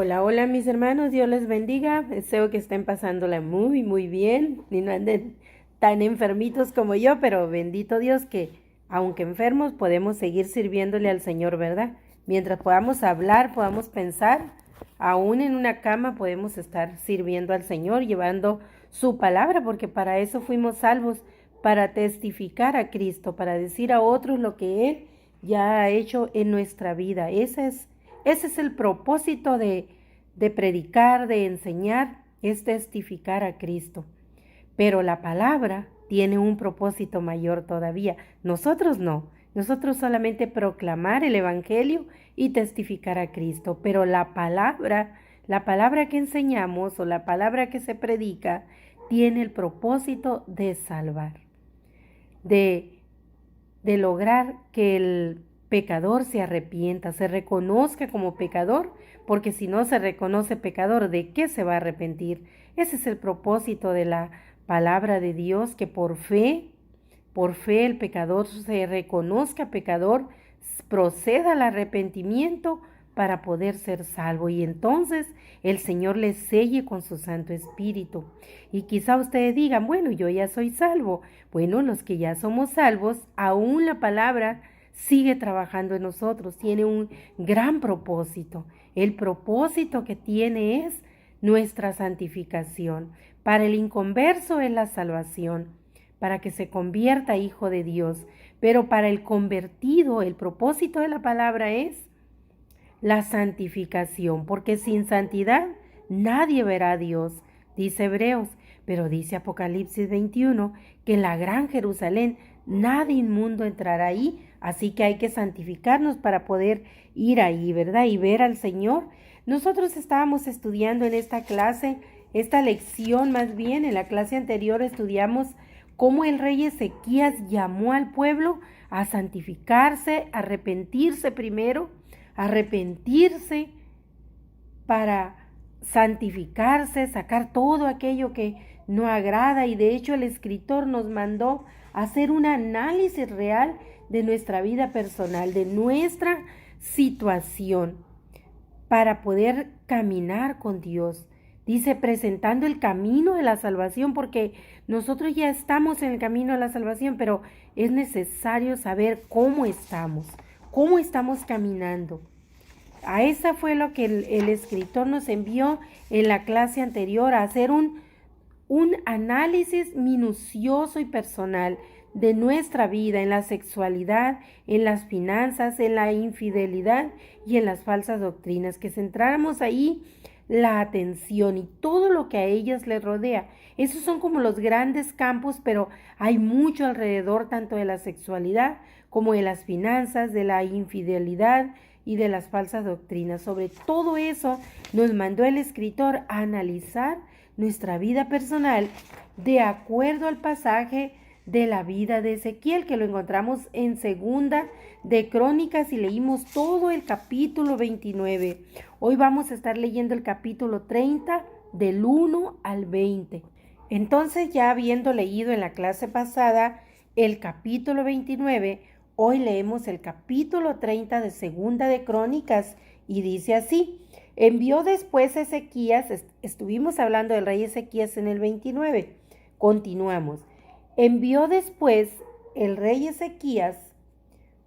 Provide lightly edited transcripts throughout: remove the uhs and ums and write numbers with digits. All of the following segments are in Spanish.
Hola, hola mis hermanos, Dios les bendiga. Deseo que estén pasándola muy, muy bien y no anden tan enfermitos como yo, pero bendito Dios que aunque enfermos podemos seguir sirviéndole al Señor, ¿verdad? Mientras podamos hablar, podamos pensar, aún en una cama podemos estar sirviendo al Señor, llevando su palabra, porque para eso fuimos salvos, para testificar a Cristo, para decir a otros lo que Él ya ha hecho en nuestra vida. Ese es el propósito de predicar, de enseñar, es testificar a Cristo. Pero la palabra tiene un propósito mayor todavía. Nosotros no. Nosotros solamente proclamar el Evangelio y testificar a Cristo. Pero la palabra que enseñamos o la palabra que se predica, tiene el propósito de salvar, de, de lograr que el pecador se arrepienta, se reconozca como pecador, porque si no se reconoce pecador, ¿de qué se va a arrepentir? Ese es el propósito de la palabra de Dios, que por fe el pecador se reconozca pecador, proceda al arrepentimiento para poder ser salvo, y entonces el Señor le selle con su Santo Espíritu. Y quizá ustedes digan, bueno, yo ya soy salvo. Bueno, los que ya somos salvos, aún la palabra sigue trabajando en nosotros, tiene un gran propósito. El propósito que tiene es nuestra santificación. Para el inconverso es la salvación, para que se convierta hijo de Dios. Pero para el convertido, el propósito de la palabra es la santificación, porque sin santidad nadie verá a Dios, dice Hebreos, pero dice Apocalipsis 21 que en la gran Jerusalén nada inmundo entrará ahí, así que hay que santificarnos para poder ir ahí, ¿verdad? Y ver al Señor. Nosotros estábamos estudiando en esta clase, esta lección más bien, en la clase anterior estudiamos cómo el rey Ezequías llamó al pueblo a santificarse, a arrepentirse primero, arrepentirse para santificarse, sacar todo aquello que no agrada, y de hecho el escritor nos mandó hacer un análisis real de nuestra vida personal, de nuestra situación, para poder caminar con Dios. Dice, presentando el camino de la salvación, porque nosotros ya estamos en el camino de la salvación, pero es necesario saber cómo estamos caminando. A esa fue lo que el escritor nos envió en la clase anterior, a hacer un análisis minucioso y personal de nuestra vida en la sexualidad, en las finanzas, en la infidelidad y en las falsas doctrinas, que centráramos ahí la atención y todo lo que a ellas les rodea. Esos son como los grandes campos, pero hay mucho alrededor, tanto de la sexualidad como de las finanzas, de la infidelidad y de las falsas doctrinas. Sobre todo eso nos mandó el escritor a analizar nuestra vida personal de acuerdo al pasaje de la vida de Ezequiel, que lo encontramos en Segunda de Crónicas, y leímos todo el capítulo 29. Hoy vamos a estar leyendo el capítulo 30 del 1 al 20. Entonces, ya habiendo leído en la clase pasada el capítulo 29, hoy leemos el capítulo 30 de Segunda de Crónicas, y dice así: envió después Ezequías, estuvimos hablando del rey Ezequías en el 29, continuamos. Envió después el rey Ezequías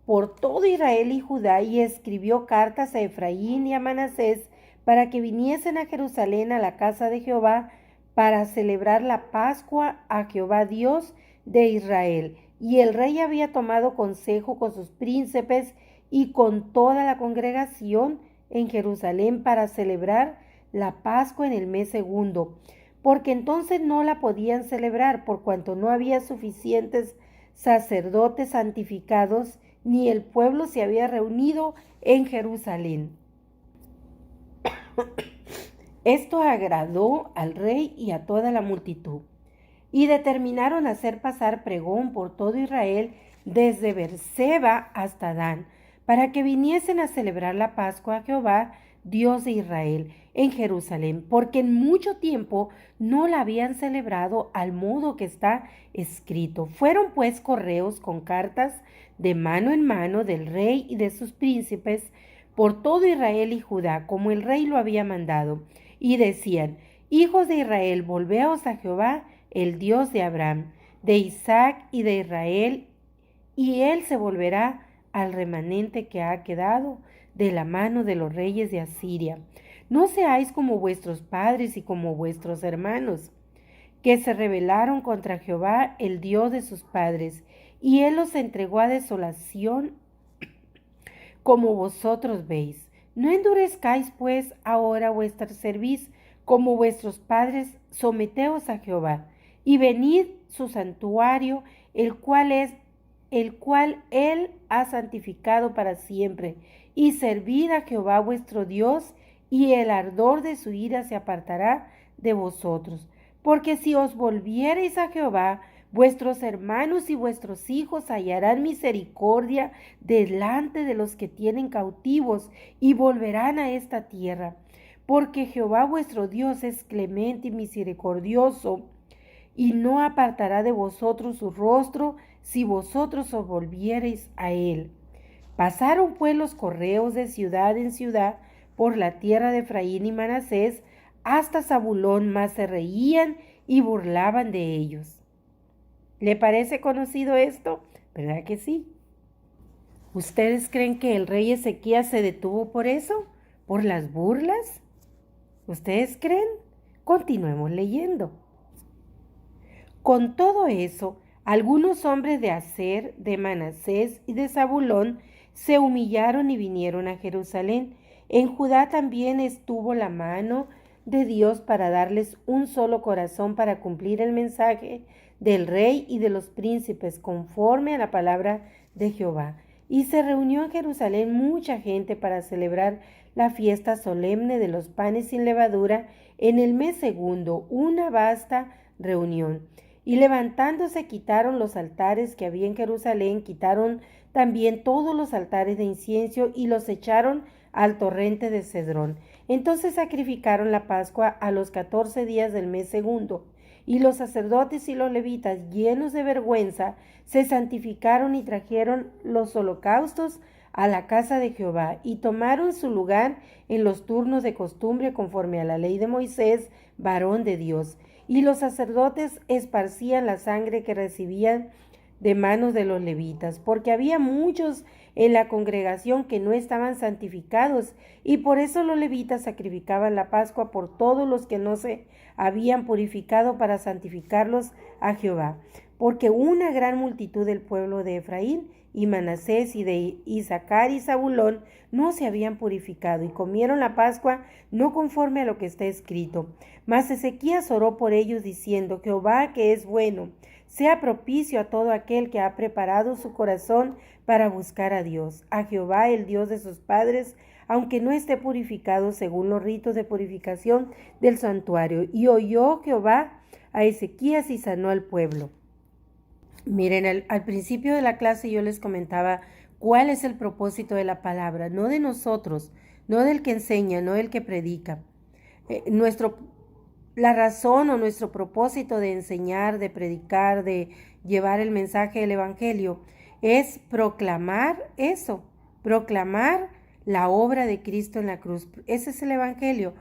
por todo Israel y Judá, y escribió cartas a Efraín y a Manasés para que viniesen a Jerusalén, a la casa de Jehová, para celebrar la Pascua a Jehová Dios de Israel. Y el rey había tomado consejo con sus príncipes y con toda la congregación en Jerusalén para celebrar la Pascua en el mes segundo, porque entonces no la podían celebrar por cuanto no había suficientes sacerdotes santificados, ni el pueblo se había reunido en Jerusalén. Esto agradó al rey y a toda la multitud, y determinaron hacer pasar pregón por todo Israel desde Beerseba hasta Dan, para que viniesen a celebrar la Pascua a Jehová, Dios de Israel, en Jerusalén, porque en mucho tiempo no la habían celebrado al modo que está escrito. Fueron pues correos con cartas de mano en mano del rey y de sus príncipes por todo Israel y Judá, como el rey lo había mandado. Y decían: hijos de Israel, volveos a Jehová, el Dios de Abraham, de Isaac y de Israel, y él se volverá al remanente que ha quedado de la mano de los reyes de Asiria. No seáis como vuestros padres y como vuestros hermanos, que se rebelaron contra Jehová, el Dios de sus padres, y él los entregó a desolación, como vosotros veis. No endurezcáis pues ahora vuestra cerviz, como vuestros padres, someteos a Jehová, y venid su santuario, el cual él ha santificado para siempre, y servid a Jehová vuestro Dios, y el ardor de su ira se apartará de vosotros. Porque si os volviereis a Jehová, vuestros hermanos y vuestros hijos hallarán misericordia delante de los que tienen cautivos, y volverán a esta tierra. Porque Jehová vuestro Dios es clemente y misericordioso, y no apartará de vosotros su rostro, si vosotros os volviereis a él. Pasaron pues los correos de ciudad en ciudad por la tierra de Efraín y Manasés, hasta Zabulón, mas se reían y burlaban de ellos. ¿Le parece conocido esto? ¿Verdad que sí? ¿Ustedes creen que el rey Ezequías se detuvo por eso? ¿Por las burlas? ¿Ustedes creen? Continuemos leyendo. Con todo eso, algunos hombres de Aser, de Manasés y de Zabulón se humillaron y vinieron a Jerusalén. En Judá también estuvo la mano de Dios para darles un solo corazón para cumplir el mensaje del rey y de los príncipes, conforme a la palabra de Jehová. Y se reunió en Jerusalén mucha gente para celebrar la fiesta solemne de los panes sin levadura en el mes segundo, una vasta reunión. Y levantándose quitaron los altares que había en Jerusalén, quitaron también todos los altares de incienso y los echaron al torrente de Cedrón. Entonces sacrificaron la Pascua a los 14 días del mes segundo. Y los sacerdotes y los levitas, llenos de vergüenza, se santificaron y trajeron los holocaustos a la casa de Jehová, y tomaron su lugar en los turnos de costumbre conforme a la ley de Moisés, varón de Dios. Y los sacerdotes esparcían la sangre que recibían de manos de los levitas, porque había muchos en la congregación que no estaban santificados, y por eso los levitas sacrificaban la Pascua por todos los que no se habían purificado para santificarlos a Jehová, porque una gran multitud del pueblo de Efraín y Manasés y de Isaacar y Zabulón no se habían purificado y comieron la Pascua no conforme a lo que está escrito. Mas Ezequías oró por ellos diciendo: Jehová, que es bueno, sea propicio a todo aquel que ha preparado su corazón para buscar a Dios, a Jehová el Dios de sus padres, aunque no esté purificado según los ritos de purificación del santuario. Y oyó Jehová a Ezequías y sanó al pueblo. Miren, al principio de la clase yo les comentaba cuál es el propósito de la palabra, no de nosotros, no del que enseña, no del que predica. La razón o nuestro propósito de enseñar, de predicar, de llevar el mensaje del Evangelio es proclamar eso, proclamar la obra de Cristo en la cruz. Ese es el Evangelio.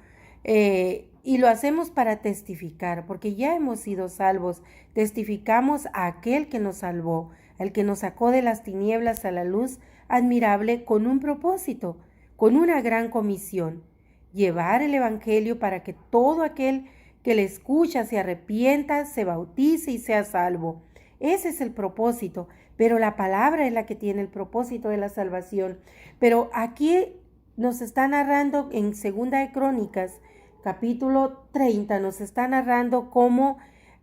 Y lo hacemos para testificar, porque ya hemos sido salvos. Testificamos a aquel que nos salvó, al que nos sacó de las tinieblas a la luz admirable, con un propósito, con una gran comisión: llevar el Evangelio para que todo aquel que le escucha se arrepienta, se bautice y sea salvo. Ese es el propósito, pero la palabra es la que tiene el propósito de la salvación. Pero aquí nos está narrando en Segunda de Crónicas, capítulo 30, nos está narrando cómo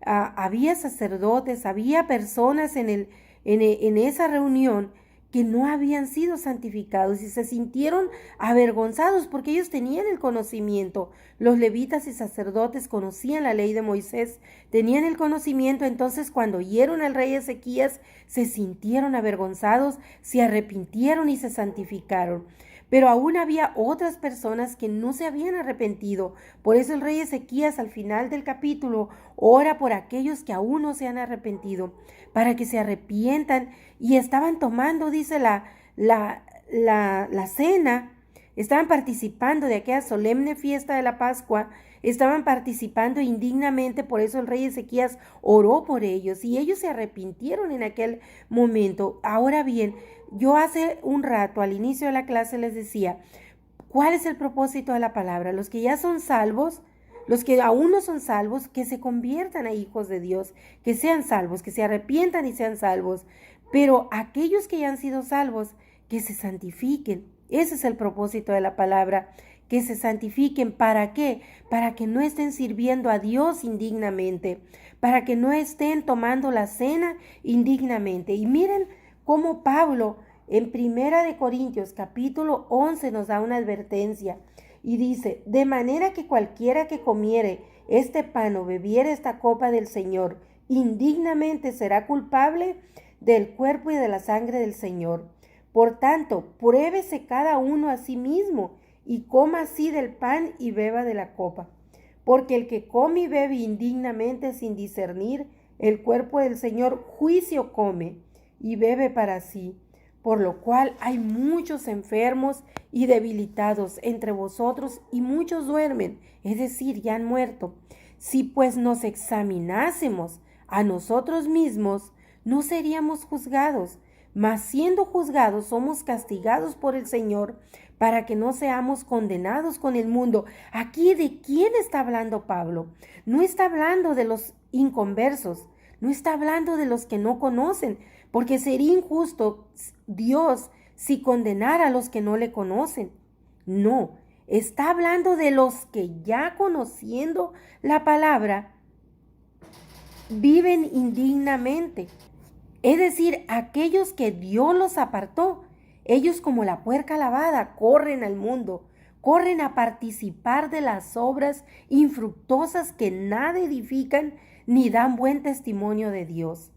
había sacerdotes, había personas en esa reunión que no habían sido santificados y se sintieron avergonzados porque ellos tenían el conocimiento. Los levitas y sacerdotes conocían la ley de Moisés, tenían el conocimiento. Entonces, cuando oyeron al rey Ezequías, se sintieron avergonzados, se arrepintieron y se santificaron. Pero aún había otras personas que no se habían arrepentido. Por eso el rey Ezequías al final del capítulo ora por aquellos que aún no se han arrepentido, para que se arrepientan. Y estaban tomando, dice la cena, estaban participando de aquella solemne fiesta de la Pascua, estaban participando indignamente, por eso el rey Ezequías oró por ellos y ellos se arrepintieron en aquel momento. Ahora bien, yo hace un rato al inicio de la clase les decía, ¿cuál es el propósito de la palabra? Los que ya son salvos, los que aún no son salvos, que se conviertan a hijos de Dios, que sean salvos, que se arrepientan y sean salvos. Pero aquellos que ya han sido salvos, que se santifiquen. Ese es el propósito de la palabra, que se santifiquen. ¿Para qué? Para que no estén sirviendo a Dios indignamente, para que no estén tomando la cena indignamente. Y miren cómo Pablo en 1 Corintios capítulo 11 nos da una advertencia y dice, de manera que cualquiera que comiere este pan o bebiere esta copa del Señor indignamente será culpable del cuerpo y de la sangre del Señor. Por tanto, pruébese cada uno a sí mismo y coma así del pan y beba de la copa. Porque el que come y bebe indignamente sin discernir el cuerpo del Señor, juicio come y bebe para sí. Por lo cual hay muchos enfermos y debilitados entre vosotros y muchos duermen, es decir, ya han muerto. Si pues nos examinásemos a nosotros mismos, no seríamos juzgados, mas siendo juzgados somos castigados por el Señor para que no seamos condenados con el mundo. Aquí, ¿de quién está hablando Pablo? No está hablando de los inconversos, no está hablando de los que no conocen, porque sería injusto Dios si condenara a los que no le conocen. No, está hablando de los que ya conociendo la palabra viven indignamente. Es decir, aquellos que Dios los apartó, ellos como la puerca lavada corren al mundo, corren a participar de las obras infructuosas que nada edifican ni dan buen testimonio de Dios.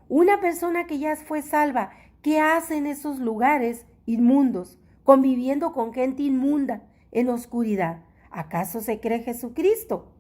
Una persona que ya fue salva, ¿qué hace en esos lugares inmundos, conviviendo con gente inmunda en oscuridad? ¿Acaso se cree Jesucristo?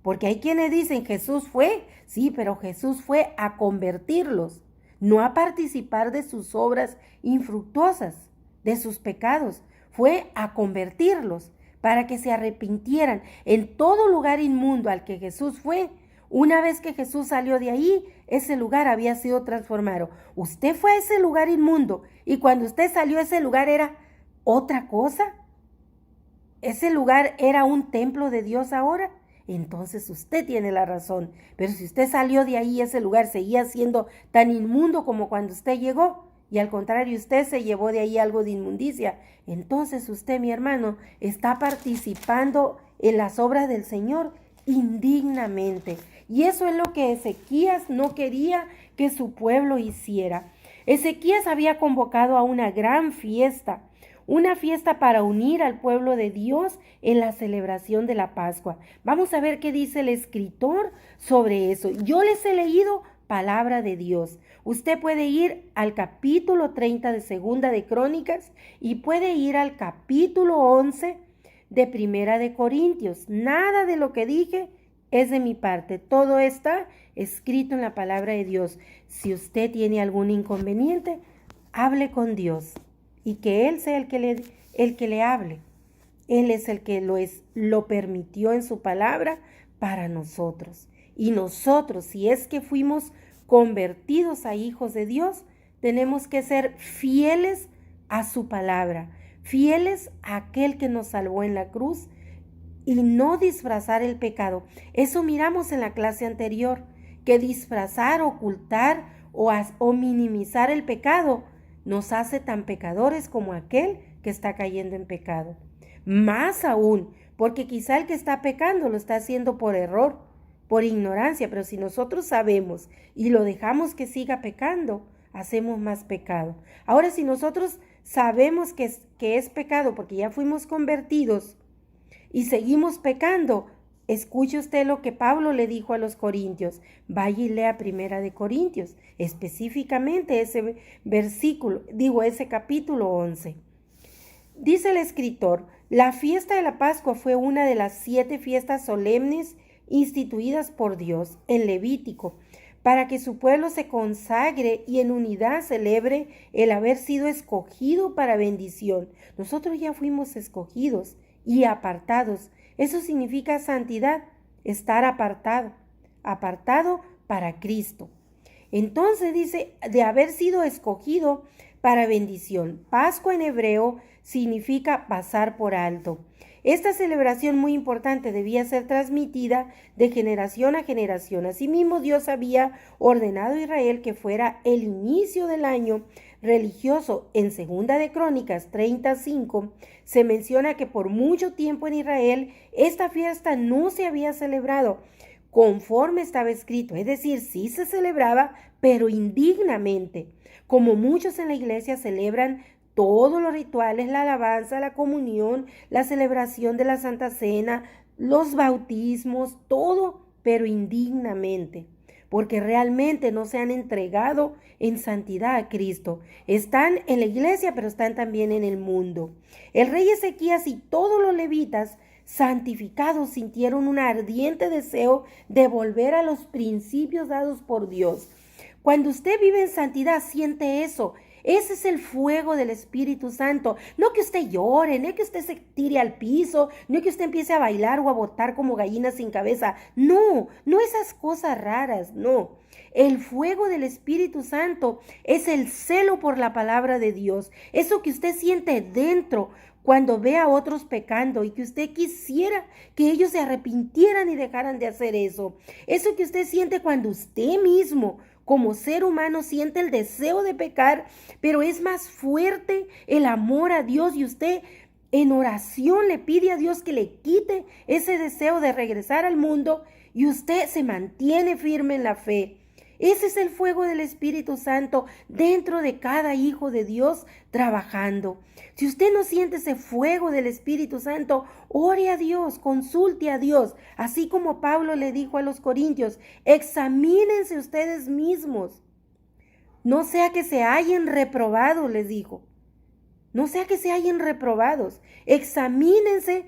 Porque hay quienes dicen Jesús fue, sí, pero Jesús fue a convertirlos, no a participar de sus obras infructuosas, de sus pecados, fue a convertirlos para que se arrepintieran. En todo lugar inmundo al que Jesús fue, una vez que Jesús salió de ahí, ese lugar había sido transformado. Usted fue a ese lugar inmundo y cuando usted salió ese lugar era otra cosa. Ese lugar era un templo de Dios ahora. Entonces usted tiene la razón. Pero si usted salió de ahí, ese lugar seguía siendo tan inmundo como cuando usted llegó. Y al contrario, usted se llevó de ahí algo de inmundicia. Entonces usted, mi hermano, está participando en las obras del Señor indignamente. Y eso es lo que Ezequías no quería que su pueblo hiciera. Ezequías había convocado a una gran fiesta, una fiesta para unir al pueblo de Dios en la celebración de la Pascua. Vamos a ver qué dice el escritor sobre eso. Yo les he leído palabra de Dios. Usted puede ir al capítulo 30 de Segunda de Crónicas y puede ir al capítulo 11 de Primera de Corintios. Nada de lo que dije es de mi parte. Todo está escrito en la palabra de Dios. Si usted tiene algún inconveniente, hable con Dios y que Él sea el que le hable. Él es el que lo permitió en su palabra para nosotros. Y nosotros, si es que fuimos convertidos a hijos de Dios, tenemos que ser fieles a su palabra, fieles a aquel que nos salvó en la cruz y no disfrazar el pecado. Eso miramos en la clase anterior, que disfrazar, ocultar o minimizar el pecado nos hace tan pecadores como aquel que está cayendo en pecado. Más aún, porque quizá el que está pecando lo está haciendo por error, por ignorancia, pero si nosotros sabemos y lo dejamos que siga pecando, hacemos más pecado. Ahora, si nosotros sabemos que es pecado porque ya fuimos convertidos y seguimos pecando, escuche usted lo que Pablo le dijo a los corintios. Vaya y lea Primera de Corintios, específicamente ese ese capítulo 11. Dice el escritor, la fiesta de la Pascua fue una de las 7 fiestas solemnes instituidas por Dios en Levítico para que su pueblo se consagre y en unidad celebre el haber sido escogido para bendición. Nosotros ya fuimos escogidos y apartados. Eso significa santidad, estar apartado, apartado para Cristo. Entonces dice, de haber sido escogido para bendición. Pascua en hebreo significa pasar por alto. Esta celebración muy importante debía ser transmitida de generación a generación. Asimismo, Dios había ordenado a Israel que fuera el inicio del año religioso. En Segunda de Crónicas 35 se menciona que por mucho tiempo en Israel esta fiesta no se había celebrado conforme estaba escrito, es decir, sí se celebraba, pero indignamente, como muchos en la iglesia celebran todos los rituales, la alabanza, la comunión, la celebración de la Santa Cena, los bautismos, todo, pero indignamente, porque realmente no se han entregado en santidad a Cristo. Están en la iglesia, pero están también en el mundo. El rey Ezequías y todos los levitas santificados sintieron un ardiente deseo de volver a los principios dados por Dios. Cuando usted vive en santidad, siente eso. Ese es el fuego del Espíritu Santo. No que usted llore, no que usted se tire al piso, no que usted empiece a bailar o a botar como gallina sin cabeza. No, no esas cosas raras, no. El fuego del Espíritu Santo es el celo por la palabra de Dios. Eso que usted siente dentro cuando ve a otros pecando y que usted quisiera que ellos se arrepintieran y dejaran de hacer eso. Eso que usted siente cuando usted mismo, como ser humano, siente el deseo de pecar, pero es más fuerte el amor a Dios y usted en oración le pide a Dios que le quite ese deseo de regresar al mundo y usted se mantiene firme en la fe. Ese es el fuego del Espíritu Santo dentro de cada hijo de Dios trabajando. Si usted no siente ese fuego del Espíritu Santo, ore a Dios, consulte a Dios. Así como Pablo le dijo a los corintios, examínense ustedes mismos. No sea que se hallen reprobados, les dijo. No sea que se hallen reprobados. Examínense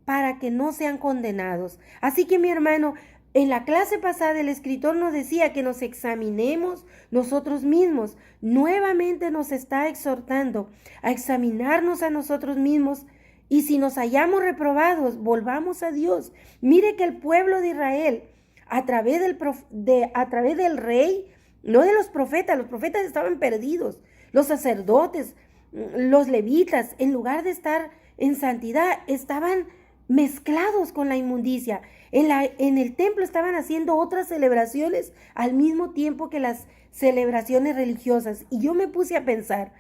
para que no sean condenados. Así que mi hermano, en la clase pasada el escritor nos decía que nos examinemos nosotros mismos. Nuevamente nos está exhortando a examinarnos a nosotros mismos y si nos hallamos reprobados, volvamos a Dios. Mire que el pueblo de Israel, a través del rey, no de los profetas estaban perdidos. Los sacerdotes, los levitas, en lugar de estar en santidad, estaban mezclados con la inmundicia. En el templo estaban haciendo otras celebraciones al mismo tiempo que las celebraciones religiosas. Y yo me puse a pensar,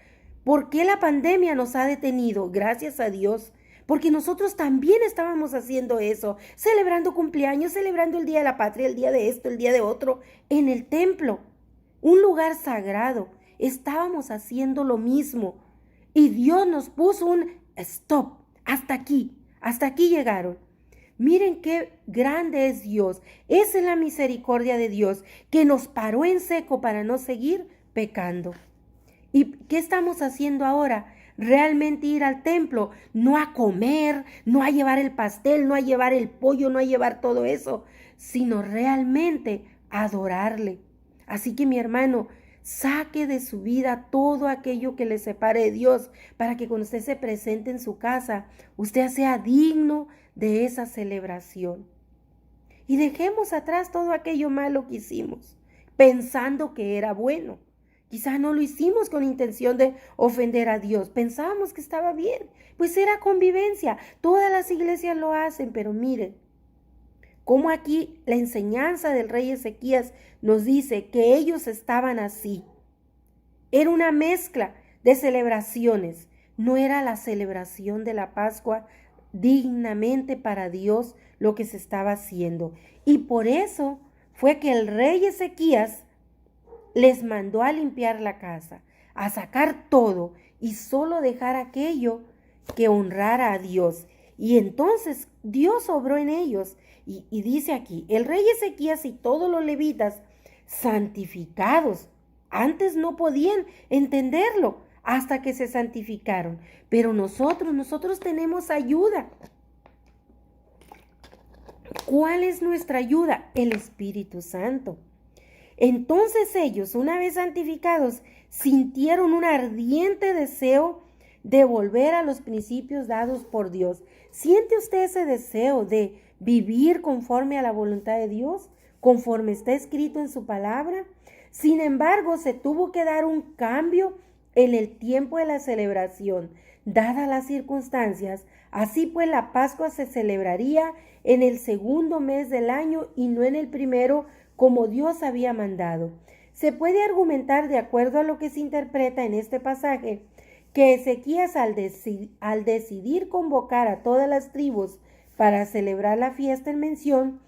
¿por qué la pandemia nos ha detenido? Gracias a Dios. Porque nosotros también estábamos haciendo eso, celebrando cumpleaños, celebrando el Día de la Patria, el día de esto, el día de otro, en el templo, un lugar sagrado. Estábamos haciendo lo mismo. Y Dios nos puso un stop, hasta aquí llegaron. Miren qué grande es Dios. Esa es la misericordia de Dios que nos paró en seco para no seguir pecando. ¿Y qué estamos haciendo ahora? Realmente ir al templo, no a comer, no a llevar el pastel, no a llevar el pollo, no a llevar todo eso, sino realmente adorarle. Así que mi hermano, saque de su vida todo aquello que le separe de Dios para que cuando usted se presente en su casa, usted sea digno de esa celebración. Y dejemos atrás todo aquello malo que hicimos, pensando que era bueno. Quizás no lo hicimos con intención de ofender a Dios. Pensábamos que estaba bien, pues era convivencia. Todas las iglesias lo hacen, pero miren, como aquí la enseñanza del rey Ezequías nos dice que ellos estaban así. Era una mezcla de celebraciones. No era la celebración de la Pascua dignamente para Dios lo que se estaba haciendo. Y por eso fue que el rey Ezequías les mandó a limpiar la casa, a sacar todo y solo dejar aquello que honrara a Dios. Y entonces Dios obró en ellos. Y dice aquí, el rey Ezequías y todos los levitas santificados, antes no podían entenderlo hasta que se santificaron. Pero nosotros tenemos ayuda. ¿Cuál es nuestra ayuda? El Espíritu Santo. Entonces ellos, una vez santificados, sintieron un ardiente deseo de volver a los principios dados por Dios. ¿Siente usted ese deseo de vivir conforme a la voluntad de Dios, conforme está escrito en su palabra? Sin embargo, se tuvo que dar un cambio en el tiempo de la celebración, dadas las circunstancias. Así pues, la Pascua se celebraría en el segundo mes del año y no en el primero, como Dios había mandado. Se puede argumentar, de acuerdo a lo que se interpreta en este pasaje, que Ezequías, al decidir convocar a todas las tribus para celebrar la fiesta en mención,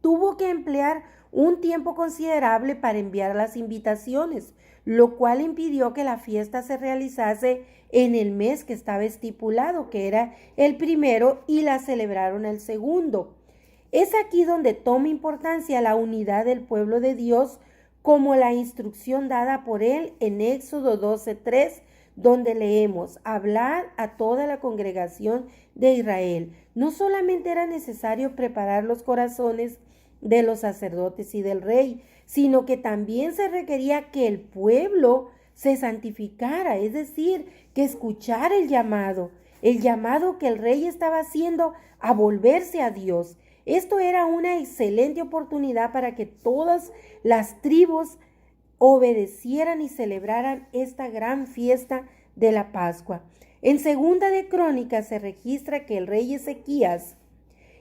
tuvo que emplear un tiempo considerable para enviar las invitaciones, lo cual impidió que la fiesta se realizase en el mes que estaba estipulado, que era el primero, y la celebraron el segundo. Es aquí donde toma importancia la unidad del pueblo de Dios, como la instrucción dada por él en Éxodo 12:3, donde leemos: hablar a toda la congregación de Israel. No solamente era necesario preparar los corazones de los sacerdotes y del rey, sino que también se requería que el pueblo se santificara, es decir, que escuchara el llamado que el rey estaba haciendo a volverse a Dios. Esto era una excelente oportunidad para que todas las tribus obedecieran y celebraran esta gran fiesta de la Pascua. En Segunda de Crónicas se registra que el rey Ezequías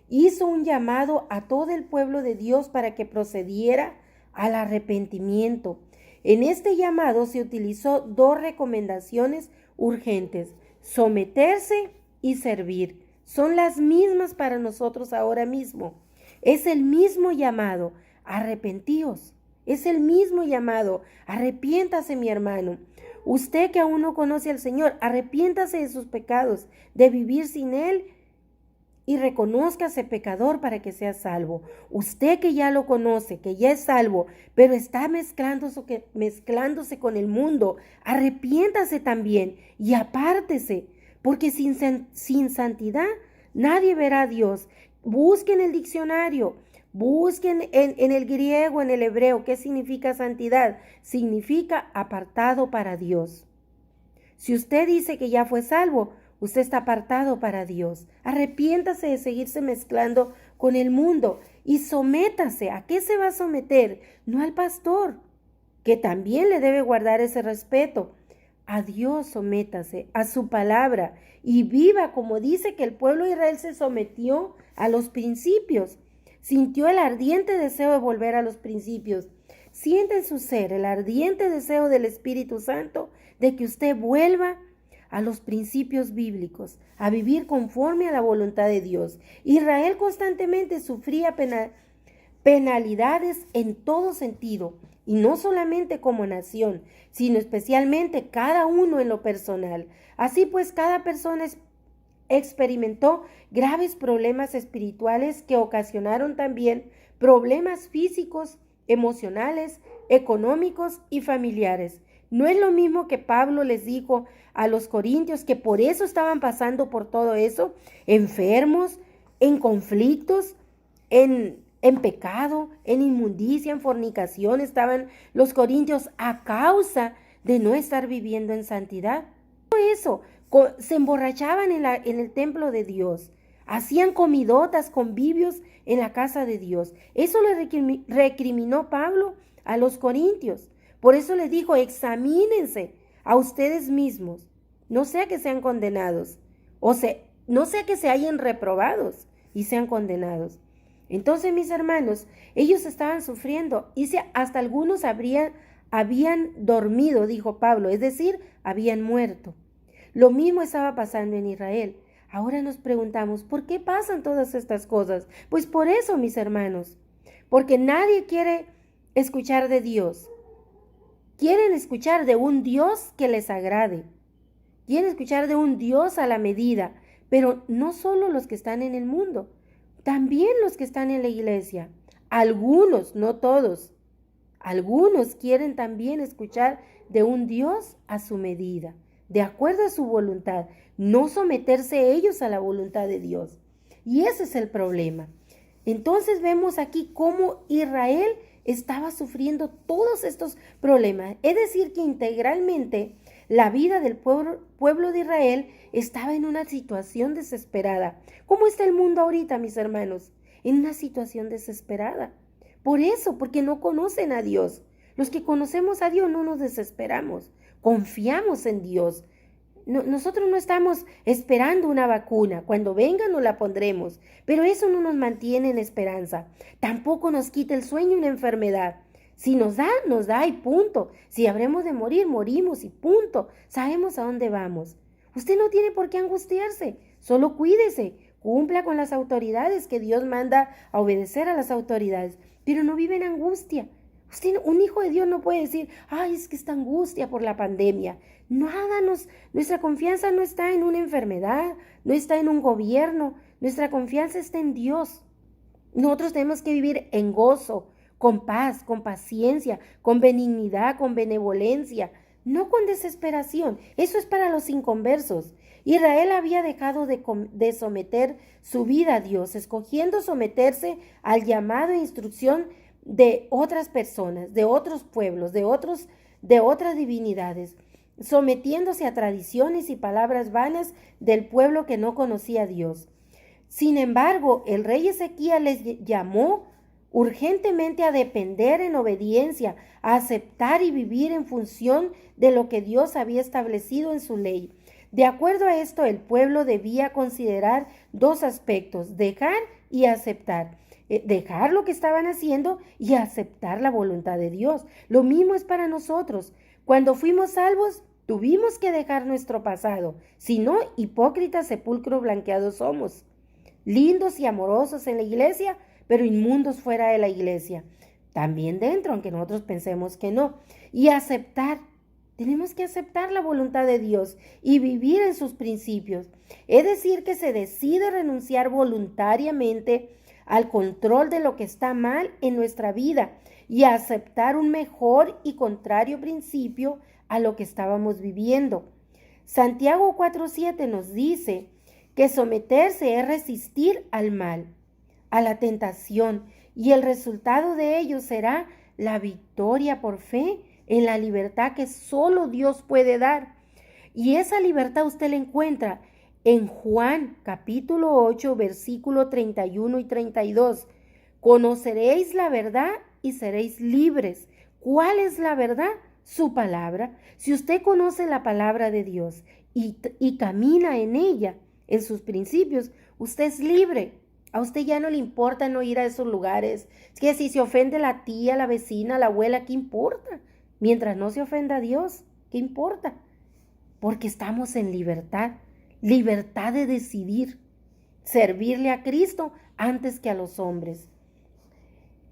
hizo un llamado a todo el pueblo de Dios para que procediera al arrepentimiento. En este llamado se utilizó dos recomendaciones urgentes: someterse y servir. Son las mismas para nosotros ahora mismo. Es el mismo llamado: arrepentíos. Es el mismo llamado: arrepiéntase, mi hermano. Usted que aún no conoce al Señor, arrepiéntase de sus pecados, de vivir sin Él, y reconózcase pecador para que sea salvo. Usted que ya lo conoce, que ya es salvo, pero está mezclándose con el mundo, arrepiéntase también y apártese, porque sin santidad nadie verá a Dios. Busquen el diccionario, busquen en el griego, en el hebreo, ¿qué significa santidad? Significa apartado para Dios. Si usted dice que ya fue salvo, usted está apartado para Dios. Arrepiéntase de seguirse mezclando con el mundo y sométase. ¿A qué se va a someter? No al pastor, que también le debe guardar ese respeto. A Dios sométase, a su palabra, y viva como dice que el pueblo de Israel se sometió a los principios. Sintió el ardiente deseo de volver a los principios. Siente en su ser el ardiente deseo del Espíritu Santo de que usted vuelva a los principios bíblicos, a vivir conforme a la voluntad de Dios. Israel constantemente sufría penalidades en todo sentido, y no solamente como nación, sino especialmente cada uno en lo personal. Así pues, cada persona experimentó graves problemas espirituales que ocasionaron también problemas físicos, emocionales, económicos y familiares. No es lo mismo que Pablo les dijo a los corintios, que por eso estaban pasando por todo eso, enfermos, en conflictos, en pecado, en inmundicia, en fornicación. Estaban los corintios a causa de no estar viviendo en santidad. Todo eso, se emborrachaban en el templo de Dios, hacían comidotas, convivios en la casa de Dios. Eso le recriminó Pablo a los corintios. Por eso les dijo: examínense a ustedes mismos, no sea que sean condenados, no sea que se hayan reprobados y sean condenados. Entonces, mis hermanos, ellos estaban sufriendo, y hasta algunos habían dormido, dijo Pablo, es decir, habían muerto. Lo mismo estaba pasando en Israel. Ahora nos preguntamos, ¿por qué pasan todas estas cosas? Pues por eso, mis hermanos, porque nadie quiere escuchar de Dios. Quieren escuchar de un Dios que les agrade. Quieren escuchar de un Dios a la medida, pero no solo los que están en el mundo, también los que están en la iglesia. Algunos, no todos, algunos quieren también escuchar de un Dios a su medida, de acuerdo a su voluntad, no someterse ellos a la voluntad de Dios. Y ese es el problema. Entonces vemos aquí cómo Israel estaba sufriendo todos estos problemas. Es decir, que integralmente la vida del pueblo de Israel estaba en una situación desesperada. ¿Cómo está el mundo ahorita, mis hermanos? En una situación desesperada. Por eso, porque no conocen a Dios. Los que conocemos a Dios no nos desesperamos, confiamos en Dios. Nosotros no estamos esperando una vacuna. Cuando venga nos la pondremos, pero eso no nos mantiene en esperanza. Tampoco nos quita el sueño una enfermedad. Si nos da y punto. Si habremos de morir, morimos y punto. Sabemos a dónde vamos. Usted no tiene por qué angustiarse, solo cuídese, cumpla con las autoridades que Dios manda a obedecer a las autoridades, pero no vive en angustia. Usted, un hijo de Dios no puede decir, ay, es que esta angustia por la pandemia. Nuestra confianza no está en una enfermedad, no está en un gobierno, nuestra confianza está en Dios. Nosotros tenemos que vivir en gozo, con paz, con paciencia, con benignidad, con benevolencia, no con desesperación. Eso es para los inconversos. Israel había dejado de someter su vida a Dios, escogiendo someterse al llamado e instrucción de otras personas, de otros pueblos, de otras divinidades, sometiéndose a tradiciones y palabras vanas del pueblo que no conocía a Dios. Sin embargo, el rey Ezequías les llamó urgentemente a depender en obediencia, a aceptar y vivir en función de lo que Dios había establecido en su ley. De acuerdo a esto, el pueblo debía considerar dos aspectos: dejar y aceptar. Dejar lo que estaban haciendo y aceptar la voluntad de Dios. Lo mismo es para nosotros. Cuando fuimos salvos, tuvimos que dejar nuestro pasado. Si no, hipócritas, sepulcro blanqueado somos. Lindos y amorosos en la iglesia, pero inmundos fuera de la iglesia. También dentro, aunque nosotros pensemos que no. Y aceptar. Tenemos que aceptar la voluntad de Dios y vivir en sus principios. Es decir, que se decide renunciar voluntariamente al control de lo que está mal en nuestra vida y a aceptar un mejor y contrario principio a lo que estábamos viviendo. Santiago 4:7 nos dice que someterse es resistir al mal, a la tentación, y el resultado de ello será la victoria por fe en la libertad que solo Dios puede dar. Y esa libertad usted la encuentra en Juan capítulo 8, versículo 31 y 32. Conoceréis la verdad y seréis libres. ¿Cuál es la verdad? Su palabra. Si usted conoce la palabra de Dios y camina en ella, en sus principios, usted es libre. A usted ya no le importa no ir a esos lugares. Es que si se ofende la tía, la vecina, la abuela, ¿qué importa? Mientras no se ofenda a Dios, ¿qué importa? Porque estamos en libertad. Libertad de decidir servirle a Cristo antes que a los hombres.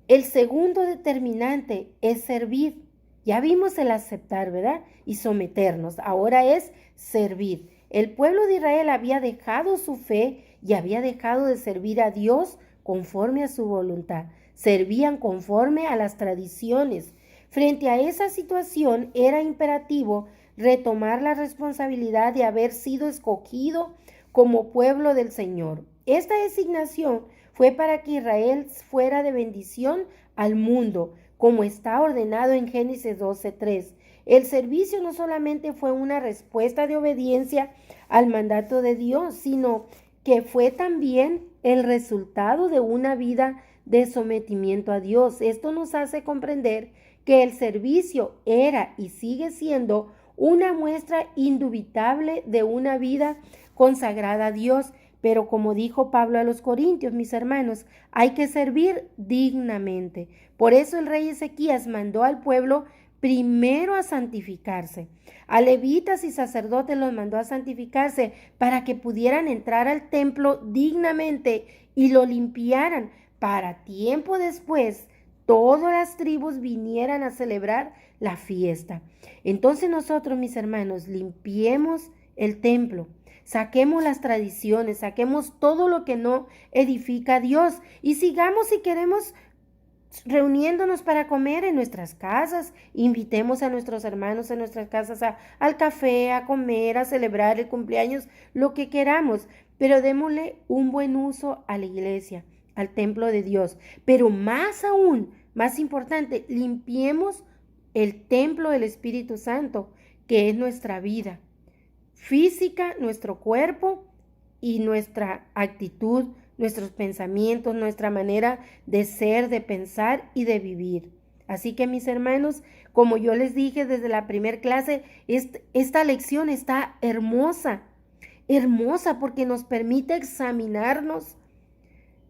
El segundo determinante es servir. Ya vimos el aceptar, ¿verdad? Y someternos. Ahora es servir. El pueblo de Israel había dejado su fe y había dejado de servir a Dios conforme a su voluntad. Servían conforme a las tradiciones. Frente a esa situación era imperativo retomar la responsabilidad de haber sido escogido como pueblo del Señor. Esta designación fue para que Israel fuera de bendición al mundo, como está ordenado en Génesis 12:3. El servicio no solamente fue una respuesta de obediencia al mandato de Dios, sino que fue también el resultado de una vida de sometimiento a Dios. Esto nos hace comprender que el servicio era y sigue siendo una muestra indubitable de una vida consagrada a Dios. Pero como dijo Pablo a los Corintios, mis hermanos, hay que servir dignamente. Por eso el rey Ezequías mandó al pueblo primero a santificarse. A levitas y sacerdotes los mandó a santificarse para que pudieran entrar al templo dignamente y lo limpiaran para tiempo después todas las tribus vinieran a celebrar la fiesta. Entonces nosotros, mis hermanos, limpiemos el templo, saquemos las tradiciones, saquemos todo lo que no edifica a Dios y sigamos, si queremos, reuniéndonos para comer en nuestras casas. Invitemos a nuestros hermanos en nuestras casas al café, a comer, a celebrar el cumpleaños, lo que queramos, pero démosle un buen uso a la iglesia, al templo de Dios. Pero más aún, más importante, limpiemos el templo del Espíritu Santo, que es nuestra vida física, nuestro cuerpo y nuestra actitud, nuestros pensamientos, nuestra manera de ser, de pensar y de vivir. Así que mis hermanos, como yo les dije desde la primera clase, esta lección está hermosa, hermosa porque nos permite examinarnos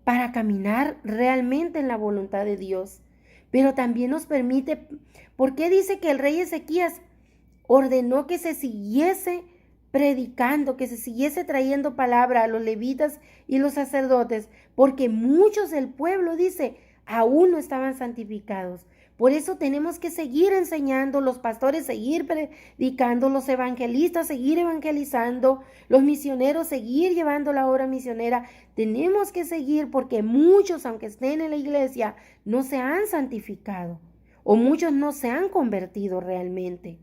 para caminar realmente en la voluntad de Dios. Pero también nos permite, ¿por qué dice que el rey Ezequías ordenó que se siguiese predicando, que se siguiese trayendo palabra a los levitas y los sacerdotes? Porque muchos del pueblo, dice, aún no estaban santificados. Por eso tenemos que seguir enseñando, los pastores seguir predicando, los evangelistas seguir evangelizando, los misioneros seguir llevando la obra misionera. Tenemos que seguir porque muchos, aunque estén en la iglesia, no se han santificado o muchos no se han convertido realmente.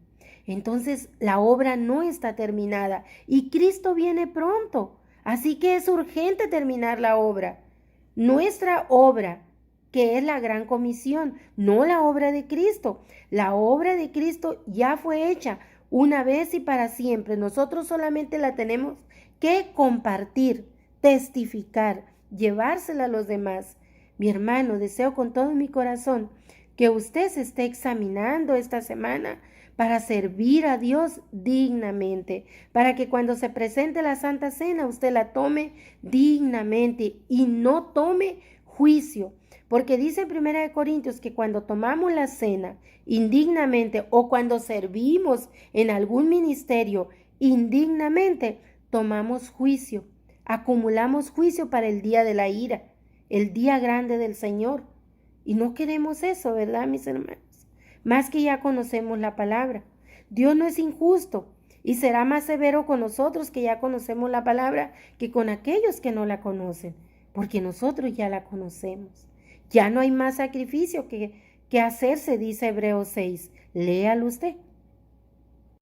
Entonces la obra no está terminada y Cristo viene pronto. Así que es urgente terminar la obra. Nuestra obra, que es la gran comisión, no la obra de Cristo. La obra de Cristo ya fue hecha una vez y para siempre. Nosotros solamente la tenemos que compartir, testificar, llevársela a los demás. Mi hermano, deseo con todo mi corazón que usted se esté examinando esta semana para servir a Dios dignamente, para que cuando se presente la Santa Cena usted la tome dignamente y no tome juicio. Porque dice en 1 Corintios que cuando tomamos la cena indignamente o cuando servimos en algún ministerio indignamente, tomamos juicio, acumulamos juicio para el día de la ira, el día grande del Señor. Y no queremos eso, ¿verdad, mis hermanos? Más que ya conocemos la palabra. Dios no es injusto y será más severo con nosotros que ya conocemos la palabra que con aquellos que no la conocen, porque nosotros ya la conocemos. Ya no hay más sacrificio que hacerse, dice Hebreos 6. Léalo usted.